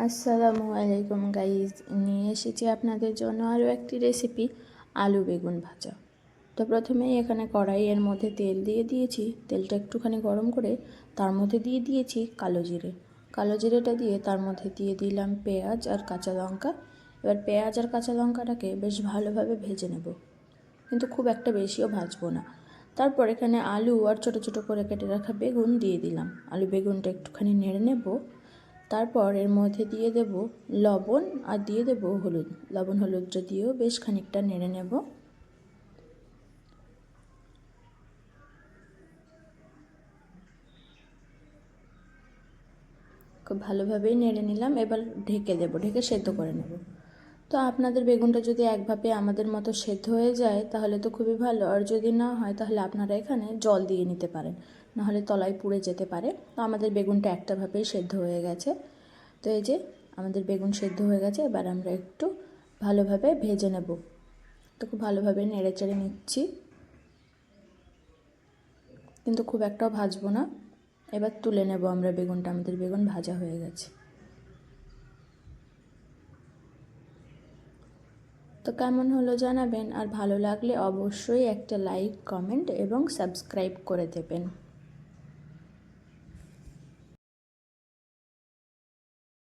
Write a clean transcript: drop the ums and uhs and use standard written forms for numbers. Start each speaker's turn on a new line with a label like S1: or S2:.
S1: আসসালামু আলাইকুম গাইজ, নিয়ে এসেছি আপনাদের জন্য আরও একটি রেসিপি, আলু বেগুন ভাজা। তো প্রথমেই এখানে কড়াইয়ের মধ্যে তেল দিয়ে দিয়েছি। তেলটা একটুখানি গরম করে তার মধ্যে দিয়ে দিয়েছি কালো জিরে। কালো জিরেটা দিয়ে তার মধ্যে দিয়ে দিলাম পেঁয়াজ আর কাঁচা লঙ্কা। এবার পেঁয়াজ আর কাঁচা লঙ্কাটাকে বেশ ভালোভাবে ভেজে নেব, কিন্তু খুব একটা বেশিও ভাজবো না। তারপর এখানে আলু আর ছোটো ছোটো করে কেটে রাখা বেগুন দিয়ে দিলাম। আলু বেগুনটা একটুখানি নেড়ে নেব। তারপর এর মধ্যে দিয়ে দেব লবণ আর দিয়ে দেব হলুদ। লবণ হলুদটা দিয়েও বেশ খানিকটা নেড়ে নেব। খুব ভালোভাবেই নেড়ে নিলাম। এবার ঢেকে দেব, ঢেকে সেদ্ধ করে নেব। তো আপনাদের বেগুনটা যদি একভাবে আমাদের মতো সেদ্ধ হয়ে যায় তাহলে তো খুবই ভালো, আর যদি না হয় তাহলে আপনারা এখানে জল দিয়ে নিতে পারেন, নাহলে তলায় পুড়ে যেতে পারে। তো আমাদের বেগুনটা একটাভাবেই সেদ্ধ হয়ে গেছে। তো এই যে আমাদের বেগুন সেদ্ধ হয়ে গেছে। এবার আমরা একটু ভালোভাবে ভেজে নেব। তো খুব ভালোভাবে নেড়ে চেড়ে নিচ্ছি, কিন্তু খুব একটাও ভাজবো না। এবার তুলে নেব আমরা বেগুনটা। আমাদের বেগুন ভাজা হয়ে গেছে। তো কেমন হলো জানাবেন, আর ভালো লাগলে অবশ্যই একটা লাইক, কমেন্ট এবং সাবস্ক্রাইব করে দেবেন।